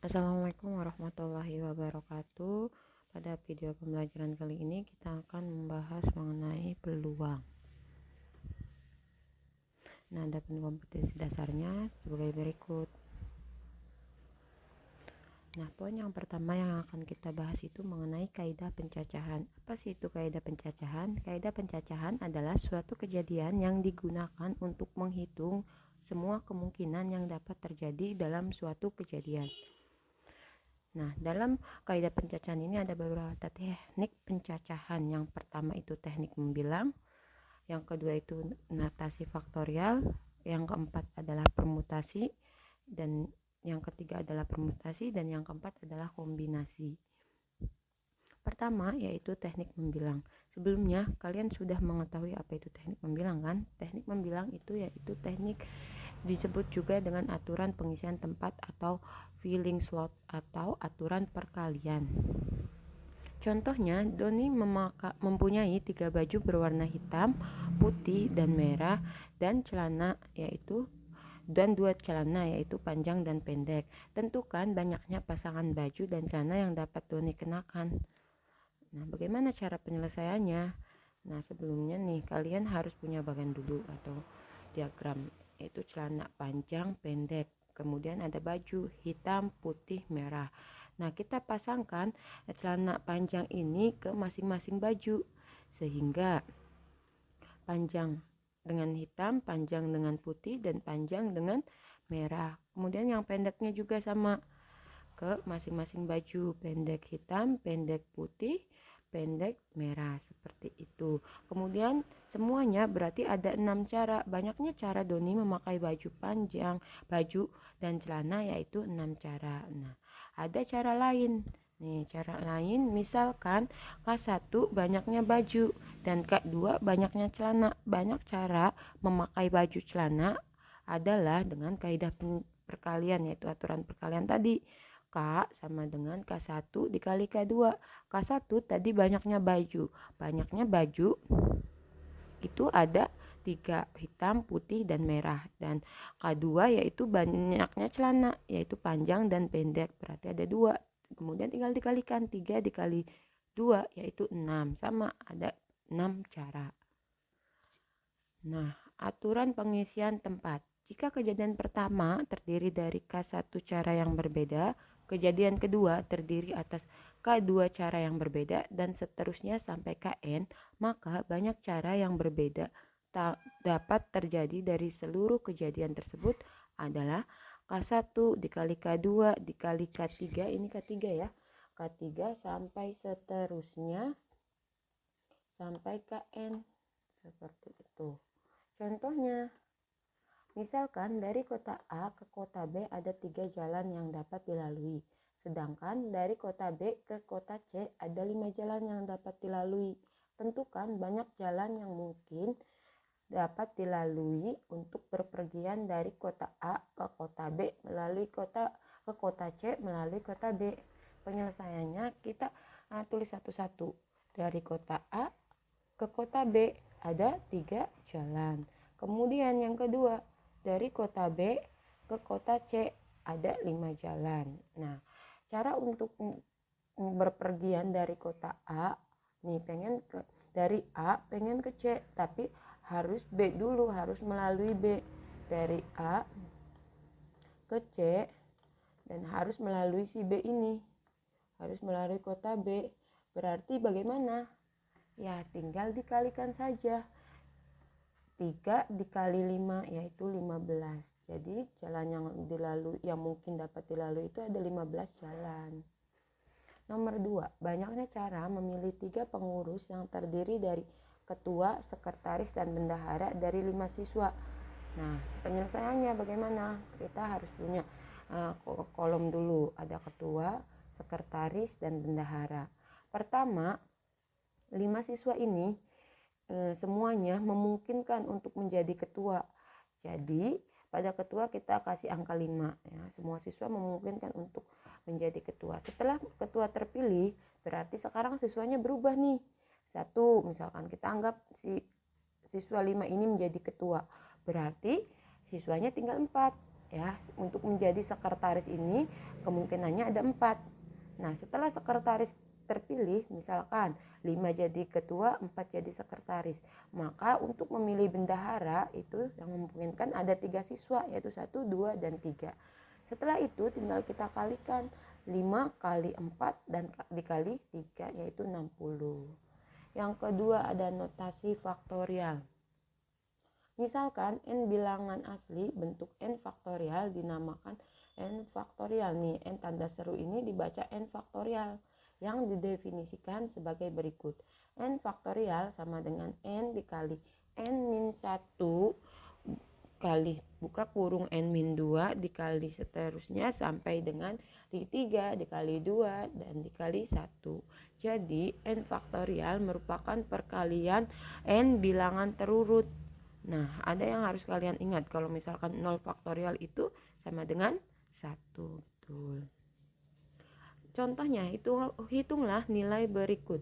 Assalamualaikum warahmatullahi wabarakatuh. Pada video pembelajaran kali ini kita akan membahas mengenai peluang. Nah, ada kompetensi dasarnya sebagai berikut. Nah, poin yang pertama yang akan kita bahas itu mengenai kaidah pencacahan. Apa sih itu kaidah pencacahan? Kaidah pencacahan adalah suatu kejadian yang digunakan untuk menghitung semua kemungkinan yang dapat terjadi dalam suatu kejadian. Nah, dalam kaidah pencacahan ini ada beberapa teknik pencacahan. Yang pertama itu teknik membilang, yang kedua itu notasi faktorial, yang keempat adalah permutasi, dan yang ketiga adalah permutasi, dan yang keempat adalah kombinasi. Pertama yaitu teknik membilang. Sebelumnya kalian sudah mengetahui apa itu teknik membilang kan? Teknik membilang itu yaitu teknik disebut juga dengan aturan pengisian tempat atau filling slot atau aturan perkalian. Contohnya, Doni mempunyai 3 baju berwarna hitam, putih, dan merah, dan dua celana yaitu panjang dan pendek. Tentukan banyaknya pasangan baju dan celana yang dapat Doni kenakan. Nah, bagaimana cara penyelesaiannya? Nah, sebelumnya nih kalian harus punya bagan dulu atau diagram, yaitu celana panjang, pendek. Kemudian ada baju hitam, putih, merah. Nah, kita pasangkan celana panjang ini ke masing-masing baju sehingga panjang dengan hitam, panjang dengan putih, dan panjang dengan merah. Kemudian yang pendeknya juga sama ke masing-masing baju, pendek hitam, pendek putih, pendek merah, seperti itu. Kemudian semuanya berarti ada 6 cara. Banyaknya cara Doni memakai baju panjang, baju dan celana yaitu 6 cara. Nah, ada cara lain. Nih, cara lain misalkan K1 banyaknya baju dan K2 banyaknya celana. Banyak cara memakai baju celana adalah dengan kaidah perkalian, yaitu aturan perkalian tadi. K sama dengan K1 dikali K2. K1 tadi banyaknya baju. Banyaknya baju itu ada 3, hitam, putih, dan merah. Dan K2 yaitu banyaknya celana, yaitu panjang dan pendek. Berarti ada 2. Kemudian tinggal dikalikan 3 dikali 2 yaitu 6. Sama, ada 6 cara. Nah, aturan pengisian tempat. Jika kejadian pertama terdiri dari K1 cara yang berbeda, kejadian kedua terdiri atas K2 cara yang berbeda, dan seterusnya sampai Kn, maka banyak cara yang berbeda dapat terjadi dari seluruh kejadian tersebut adalah K1 dikali K2 dikali K3, ini K3 ya, K3 sampai seterusnya sampai Kn, seperti itu. Contohnya, misalkan dari kota A ke kota B ada 3 jalan yang dapat dilalui, sedangkan dari kota B ke kota C ada 5 jalan yang dapat dilalui. Tentukan banyak jalan yang mungkin dapat dilalui untuk berpergian dari kota A ke kota B melalui ke kota C melalui kota B. Penyelesaiannya kita tulis satu-satu. Dari kota A ke kota B ada 3 jalan. Kemudian yang kedua, dari kota B ke kota C ada 5 jalan. Nah, cara untuk berpergian dari kota A nih, dari A pengen ke C, tapi harus B dulu, harus melalui B. Dari A ke C dan harus melalui si B ini, harus melalui kota B. Berarti bagaimana? Ya, tinggal dikalikan saja. 3 dikali 5 yaitu 15. Jadi jalan yang mungkin dapat dilalui itu ada 15 jalan. Nomor 2, banyaknya cara memilih 3 pengurus yang terdiri dari ketua, sekretaris, dan bendahara dari 5 siswa. Nah, penyelesaiannya bagaimana? Kita harus punya kolom dulu, ada ketua, sekretaris, dan bendahara. Pertama, 5 siswa ini semuanya memungkinkan untuk menjadi ketua. Jadi pada ketua kita kasih angka 5 ya. Semua siswa memungkinkan untuk menjadi ketua. Setelah ketua terpilih, berarti sekarang siswanya berubah nih. 1, misalkan kita anggap si siswa 5 ini menjadi ketua. Berarti siswanya tinggal 4. ya. Untuk menjadi sekretaris ini kemungkinannya ada 4. Nah, setelah sekretaris terpilih, misalkan 5 jadi ketua, 4 jadi sekretaris, maka untuk memilih bendahara itu yang memungkinkan ada 3 siswa, yaitu 1, 2, dan 3. Setelah itu tinggal kita kalikan 5 kali 4 dan dikali 3, yaitu 60. Yang kedua ada notasi faktorial. Misalkan n bilangan asli bentuk n faktorial dinamakan n faktorial nih. N tanda seru ini dibaca n faktorial yang didefinisikan sebagai berikut. N faktorial sama dengan n dikali n-1 kali buka kurung n-2 dikali seterusnya sampai dengan 3 dikali 2 dan dikali 1. Jadi n faktorial merupakan perkalian n bilangan terurut. Nah, ada yang harus kalian ingat, kalau misalkan 0 faktorial itu sama dengan 1. Betul. Contohnya, hitunglah nilai berikut.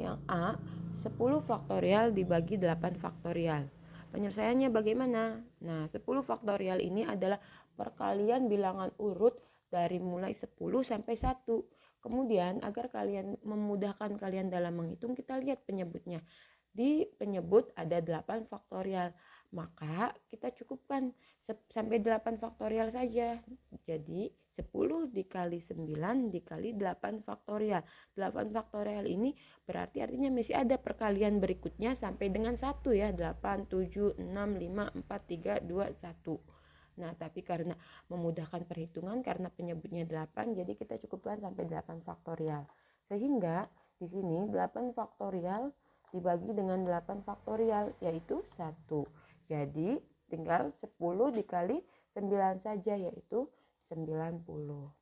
Yang A, 10 faktorial dibagi 8 faktorial. Penyelesaiannya bagaimana? Nah, 10 faktorial ini adalah perkalian bilangan urut dari mulai 10 sampai 1. Kemudian, agar kalian memudahkan kalian dalam menghitung, kita lihat penyebutnya. Di penyebut ada 8 faktorial, maka kita cukupkan sampai 8 faktorial saja. Jadi 10 dikali 9 dikali 8 faktorial. 8 faktorial ini berarti artinya masih ada perkalian berikutnya sampai dengan 1 ya. 8, 7, 6, 5, 4, 3, 2, 1. Nah, tapi karena memudahkan perhitungan, karena penyebutnya 8, jadi kita cukupkan sampai 8 faktorial. Sehingga di sini 8 faktorial dibagi dengan 8 faktorial, yaitu 1. Jadi tinggal 10 dikali 9 saja, yaitu 90.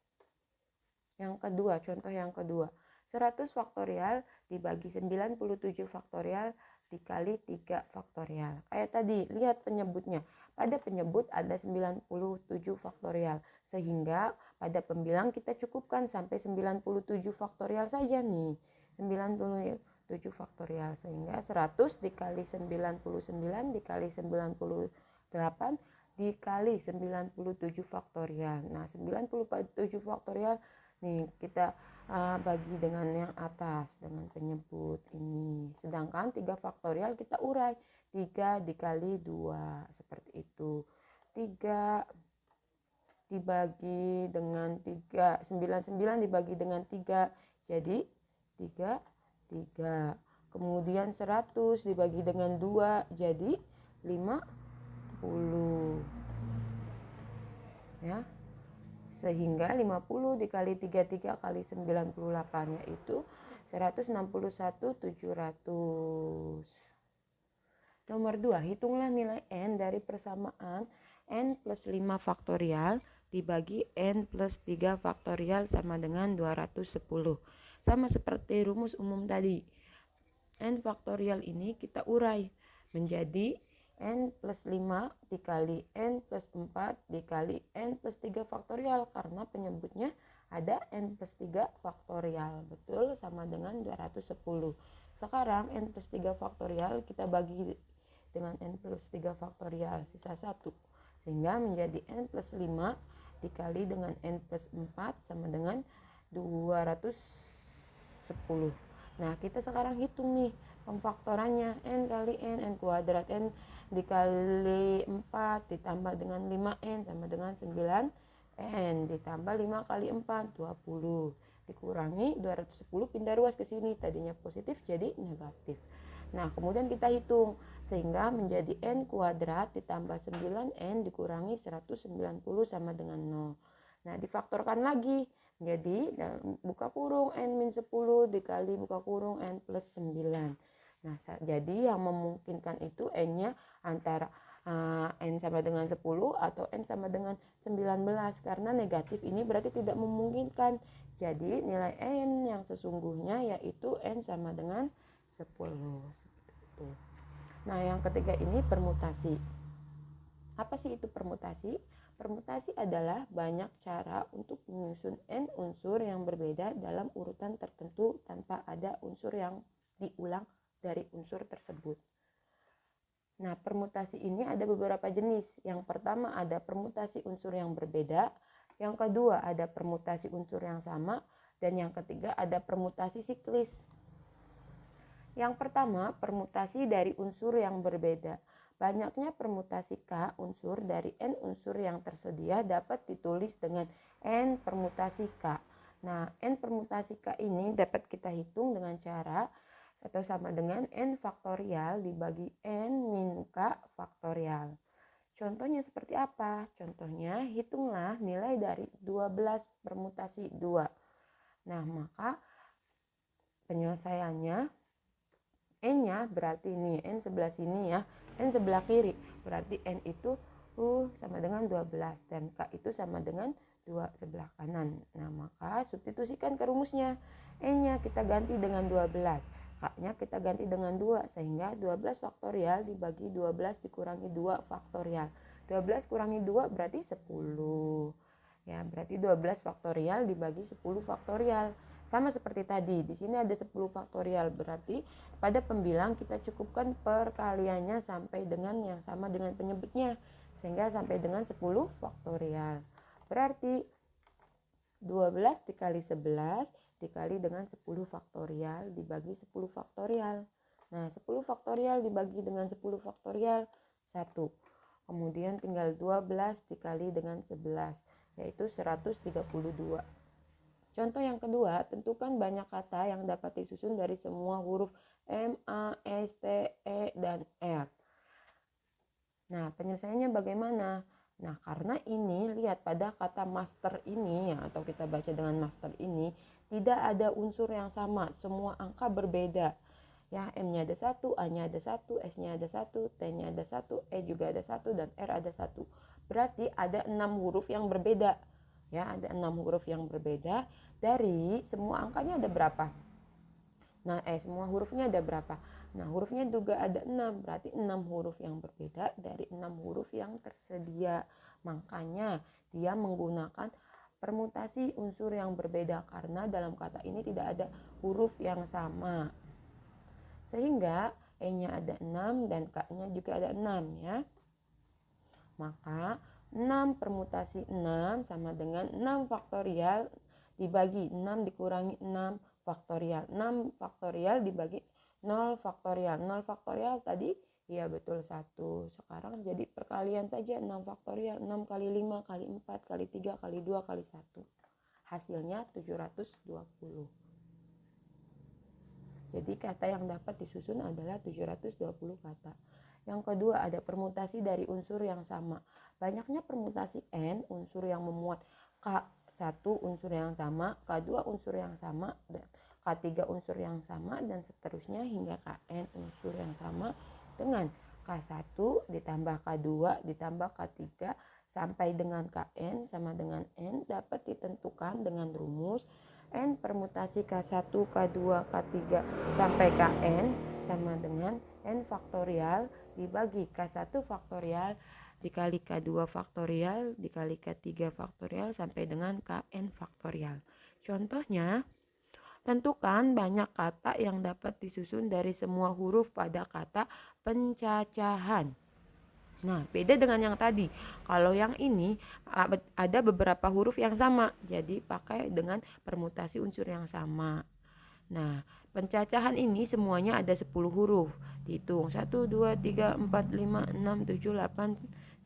Yang kedua, contoh yang kedua, 100 faktorial dibagi 97 faktorial dikali 3 faktorial. Kayak tadi, lihat penyebutnya. Pada penyebut ada 97 faktorial, sehingga pada pembilang kita cukupkan sampai 97 faktorial saja nih. 97 faktorial, sehingga 100 dikali 99 dikali 98 dikali 97 faktorial. Nah, 97 faktorial nih kita bagi dengan yang atas dengan penyebut ini. Sedangkan 3 faktorial kita urai. 3 dikali 2 seperti itu. 3 dibagi dengan 3, 99 dibagi dengan 3 jadi 3. Kemudian 100 dibagi dengan 2 jadi 50. Ya. Sehingga 50 dikali 33 kali 98 yaitu 161.700. Nomor 2, hitunglah nilai n dari persamaan n plus 5 faktorial dibagi n plus 3 faktorial sama dengan 210. Sama seperti rumus umum tadi. N faktorial ini kita urai menjadi n plus 5 dikali n plus 4 dikali n plus 3 faktorial, karena penyebutnya ada n plus 3 faktorial. Betul, sama dengan 210. Sekarang n plus 3 faktorial kita bagi dengan n plus 3 faktorial, sisa 1. Sehingga menjadi n plus 5 dikali dengan n plus 4 sama dengan 210. Nah, kita sekarang hitung nih pemfaktorannya. N kali n kuadrat, n dikali 4 ditambah dengan 5n sama dengan 9n ditambah 5 kali 4 20 dikurangi 210 pindah ruas ke sini, tadinya positif jadi negatif. Nah, kemudian kita hitung sehingga menjadi n kuadrat ditambah 9n dikurangi 190 sama dengan 0. Nah, difaktorkan lagi. Jadi buka kurung n-10 dikali buka kurung n plus 9. Nah, jadi yang memungkinkan itu n-nya antara n sama dengan 10 atau n sama dengan 19. Karena negatif ini berarti tidak memungkinkan. Jadi nilai n yang sesungguhnya yaitu n sama dengan 10. Nah, yang ketiga ini permutasi. Apa sih itu permutasi? Permutasi adalah banyak cara untuk menyusun n unsur yang berbeda dalam urutan tertentu tanpa ada unsur yang diulang dari unsur tersebut. Nah, permutasi ini ada beberapa jenis. Yang pertama ada permutasi unsur yang berbeda, yang kedua ada permutasi unsur yang sama, dan yang ketiga ada permutasi siklis. Yang pertama, permutasi dari unsur yang berbeda. Banyaknya permutasi K unsur dari N unsur yang tersedia dapat ditulis dengan N permutasi K. Nah, N permutasi K ini dapat kita hitung dengan cara atau sama dengan N faktorial dibagi N min K faktorial. Contohnya seperti apa? Contohnya, hitunglah nilai dari 12 permutasi 2. Nah, maka penyelesaiannya N-nya berarti ini N sebelah sini ya, N sebelah kiri. Berarti N itu sama dengan 12 dan K itu sama dengan 2 sebelah kanan. Nah, maka substitusikan ke rumusnya. N-nya kita ganti dengan 12. K-nya kita ganti dengan 2 sehingga 12 faktorial dibagi 12 dikurangi 2 faktorial. 12 kurangi 2 berarti 10. Ya, berarti 12 faktorial dibagi 10 faktorial. Sama seperti tadi, di sini ada 10 faktorial, berarti pada pembilang kita cukupkan perkaliannya sampai dengan yang sama dengan penyebutnya, sehingga sampai dengan 10 faktorial. Berarti 12 dikali 11 dikali dengan 10 faktorial dibagi 10 faktorial. Nah, 10 faktorial dibagi dengan 10 faktorial 1. Kemudian tinggal 12 dikali dengan 11, yaitu 132. Contoh yang kedua, tentukan banyak kata yang dapat disusun dari semua huruf M, A, S, T, E, dan R. Nah, penyelesaiannya bagaimana? Nah, karena ini, lihat pada kata master ini, ya, atau kita baca dengan master ini, tidak ada unsur yang sama, semua angka berbeda. Ya, M-nya ada 1, A-nya ada 1, S-nya ada 1, T-nya ada 1, E juga ada 1, dan R ada 1. Berarti ada 6 huruf yang berbeda. Ya, ada 6 huruf yang berbeda dari semua angkanya ada berapa? Nah, semua hurufnya ada berapa? Nah, hurufnya juga ada 6, berarti 6 huruf yang berbeda dari 6 huruf yang tersedia. Makanya dia menggunakan permutasi unsur yang berbeda karena dalam kata ini tidak ada huruf yang sama. Sehingga E-nya ada 6 dan K-nya juga ada 6 ya. Maka 6 permutasi 6 sama dengan 6 faktorial dibagi 6 dikurangi 6 faktorial. 6 faktorial dibagi 0 faktorial. 0 faktorial tadi ya betul 1. Sekarang jadi perkalian saja 6 faktorial. 6 kali 5 kali 4 kali 3 kali 2 kali 1. Hasilnya 720. Jadi kata yang dapat disusun adalah 720 kata. Yang kedua ada permutasi dari unsur yang sama. Banyaknya permutasi N unsur yang memuat K1 unsur yang sama, K2 unsur yang sama, dan K3 unsur yang sama, dan seterusnya hingga Kn unsur yang sama dengan K1 ditambah K2 ditambah K3 sampai dengan Kn sama dengan N dapat ditentukan dengan rumus N permutasi K1, K2, K3 sampai Kn sama dengan N faktorial dibagi K1 faktorial dikali K2 faktorial dikali K3 faktorial sampai dengan Kn faktorial. Contohnya, tentukan banyak kata yang dapat disusun dari semua huruf pada kata pencacahan. Nah, beda dengan yang tadi. Kalau yang ini ada beberapa huruf yang sama, jadi pakai dengan permutasi unsur yang sama. Nah, pencacahan ini semuanya ada 10 huruf. Dihitung 1, 2, 3, 4, 5, 6, 7, 8,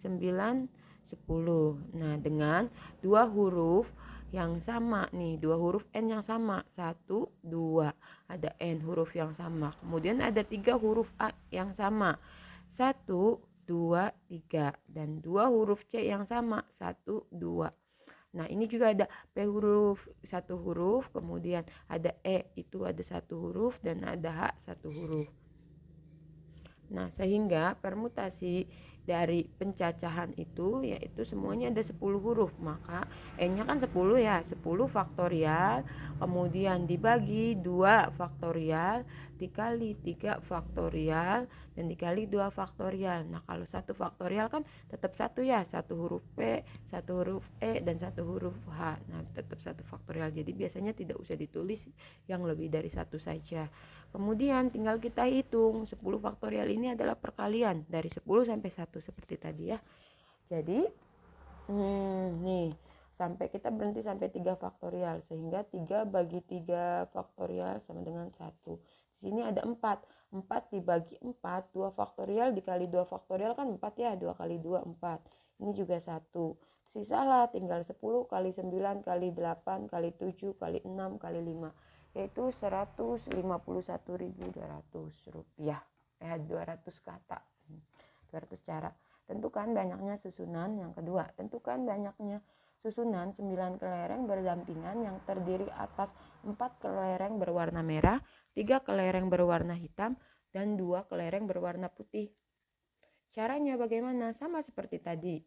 9, 10. Nah, dengan dua huruf yang sama nih, dua huruf N yang sama, 1, 2. Ada N huruf yang sama. Kemudian ada 3 huruf A yang sama. 1, 2, 3. Dan 2 huruf C yang sama, 1, 2. Nah, ini juga ada P huruf 1 huruf, kemudian ada E itu ada 1 huruf dan ada H 1 huruf. Nah, sehingga permutasi dari pencacahan itu yaitu semuanya ada 10 huruf. Maka N-nya kan 10 ya, 10 faktorial, kemudian dibagi 2 faktorial dikali 3 faktorial dan dikali 2 faktorial. Nah, kalau 1 faktorial kan tetap 1 ya, 1 huruf P, 1 huruf E, dan 1 huruf H. Nah, tetap 1 faktorial. Jadi biasanya tidak usah ditulis yang lebih dari 1 saja. Kemudian tinggal kita hitung 10 faktorial ini adalah perkalian dari 10 sampai 1 seperti tadi ya. Jadi nih sampai kita berhenti sampai 3 faktorial, sehingga 3 bagi 3 faktorial sama dengan 1. Di sini ada 4 dibagi 4, 2 faktorial dikali 2 faktorial kan 4 ya, 2 kali 2 4. Ini juga 1. Sisalah tinggal 10 kali 9 kali 8 kali 7 kali 6 kali 5, yaitu 151.200 rupiah. 200 kata, 200 cara. Tentukan banyaknya susunan. Yang kedua, tentukan banyaknya susunan 9 kelereng berdampingan yang terdiri atas 4 kelereng berwarna merah, 3 kelereng berwarna hitam, dan 2 kelereng berwarna putih. Caranya bagaimana? Sama seperti tadi.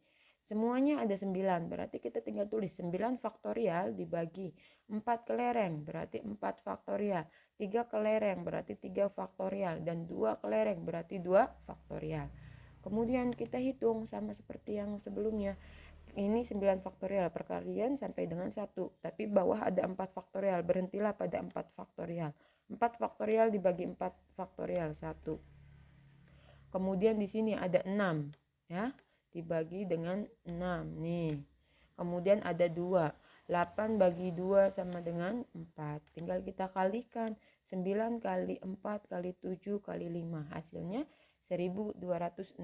Semuanya ada 9, berarti kita tinggal tulis 9 faktorial dibagi 4 kelereng, berarti 4 faktorial. 3 kelereng berarti 3 faktorial, dan 2 kelereng berarti 2 faktorial. Kemudian kita hitung sama seperti yang sebelumnya. Ini 9 faktorial perkalian sampai dengan 1. Tapi bawah ada 4 faktorial. Berhentilah pada 4 faktorial. 4 faktorial dibagi 4 faktorial 1. Kemudian di sini ada 6 ya. Dibagi dengan 6 nih. Kemudian ada 2. 8 bagi 2 sama dengan 4. Tinggal kita kalikan. 9 kali 4 kali 7 kali 5. Hasilnya 1260.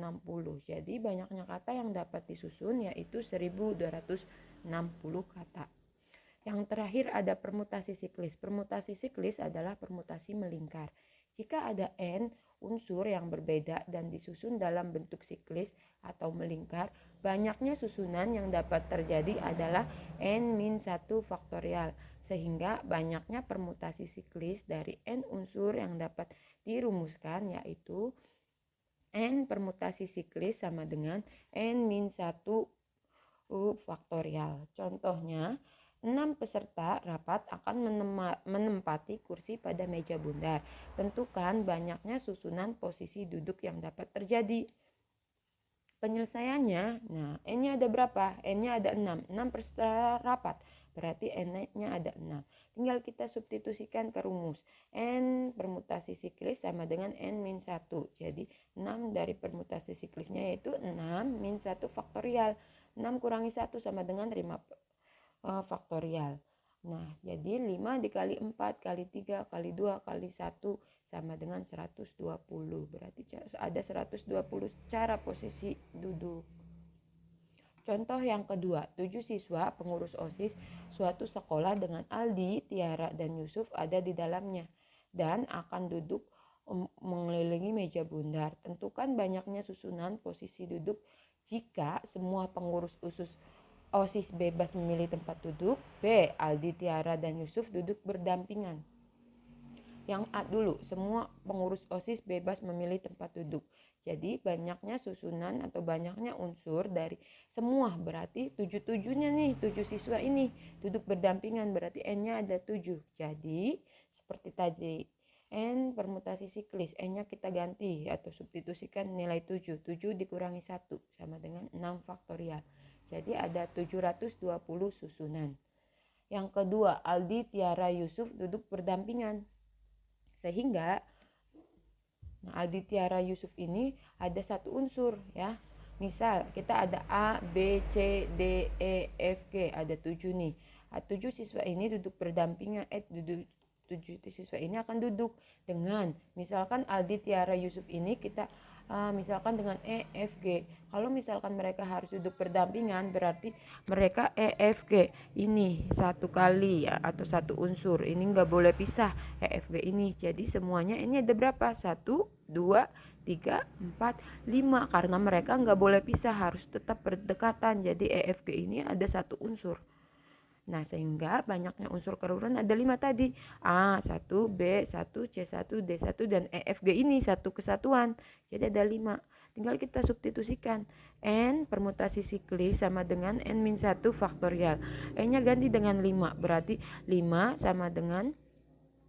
Jadi banyaknya kata yang dapat disusun yaitu 1260 kata. Yang terakhir ada permutasi siklis. Permutasi siklis adalah permutasi melingkar. Jika ada n unsur yang berbeda dan disusun dalam bentuk siklis atau melingkar, banyaknya susunan yang dapat terjadi adalah n-1 faktorial. Sehingga banyaknya permutasi siklis dari n unsur yang dapat dirumuskan yaitu n permutasi siklis sama dengan n-1 faktorial. Contohnya, 6 peserta rapat akan menempati kursi pada meja bundar. Tentukan banyaknya susunan posisi duduk yang dapat terjadi. Penyelesaiannya, nah n-nya ada berapa? N-nya ada 6. 6 peserta rapat, berarti n-nya ada 6. Tinggal kita substitusikan ke rumus. N permutasi siklis sama dengan n-1. Jadi 6 dari permutasi siklisnya yaitu 6 min 1 faktorial. 6 kurangi 1 sama dengan 5 faktorial. Nah, jadi 5 dikali 4 kali 3 kali 2 kali 1 sama dengan 120. Berarti ada 120 cara posisi duduk. Contoh yang kedua, 7 siswa pengurus OSIS suatu sekolah dengan Aldi, Tiara, dan Yusuf ada di dalamnya dan akan duduk mengelilingi meja bundar. Tentukan banyaknya susunan posisi duduk jika semua pengurus OSIS bebas memilih tempat duduk. B. Aldi, Tiara, dan Yusuf duduk berdampingan. Yang A dulu, semua pengurus OSIS bebas memilih tempat duduk. Jadi banyaknya susunan atau banyaknya unsur dari semua berarti 7-7-nya nih, 7 siswa ini duduk berdampingan berarti N-nya ada 7. Jadi seperti tadi, N permutasi siklis, N-nya kita ganti atau substitusikan nilai 7. 7 dikurangi 1 sama dengan 6 faktorial. Jadi ada 720 susunan. Yang kedua, Aldi, Tiara, Yusuf duduk berdampingan. Sehingga Aldi, Tiara, Yusuf ini ada satu unsur ya. Misal kita ada A, B, C, D, E, F, G, ada 7 nih. 7 siswa ini duduk berdampingan, 7 siswa ini akan duduk dengan misalkan Aldi, Tiara, Yusuf ini kita misalkan dengan E, F, G. Kalau misalkan mereka harus duduk berdampingan berarti mereka E, F, G ini satu kali ya, atau satu unsur. Ini nggak boleh pisah E, F, G ini. Jadi semuanya ini ada berapa? 1, 2, 3, 4, 5. Karena mereka nggak boleh pisah, harus tetap berdekatan. Jadi E, F, G ini ada satu unsur. Nah, sehingga banyaknya unsur kerurunan ada 5 tadi. A, 1, B, 1, C, 1, D, 1, dan E, F, G ini satu kesatuan. Jadi ada 5. Tinggal kita substitusikan. N permutasi siklis sama dengan N-1 faktorial. N-nya ganti dengan 5. Berarti 5 sama dengan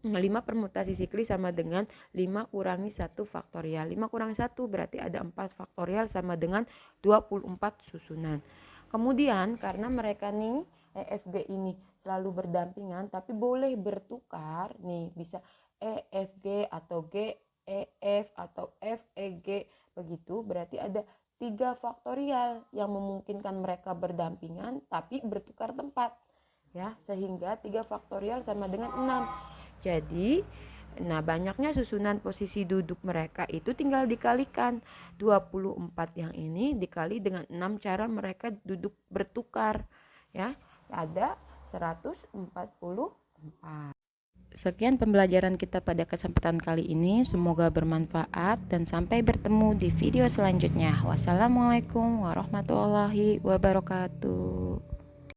5 permutasi sikli sama dengan 5 kurangi 1 faktorial. 5 kurangi 1 berarti ada 4 faktorial sama dengan 24 susunan. Kemudian karena mereka nih EFG ini selalu berdampingan tapi boleh bertukar nih, bisa EFG atau GEF atau FEG begitu, berarti ada 3 faktorial yang memungkinkan mereka berdampingan tapi bertukar tempat ya, sehingga 3 faktorial sama dengan 6. Jadi, nah banyaknya susunan posisi duduk mereka itu tinggal dikalikan. 24 yang ini dikali dengan 6 cara mereka duduk bertukar. Ya, ada 144. Sekian pembelajaran kita pada kesempatan kali ini. Semoga bermanfaat dan sampai bertemu di video selanjutnya. Wassalamualaikum warahmatullahi wabarakatuh.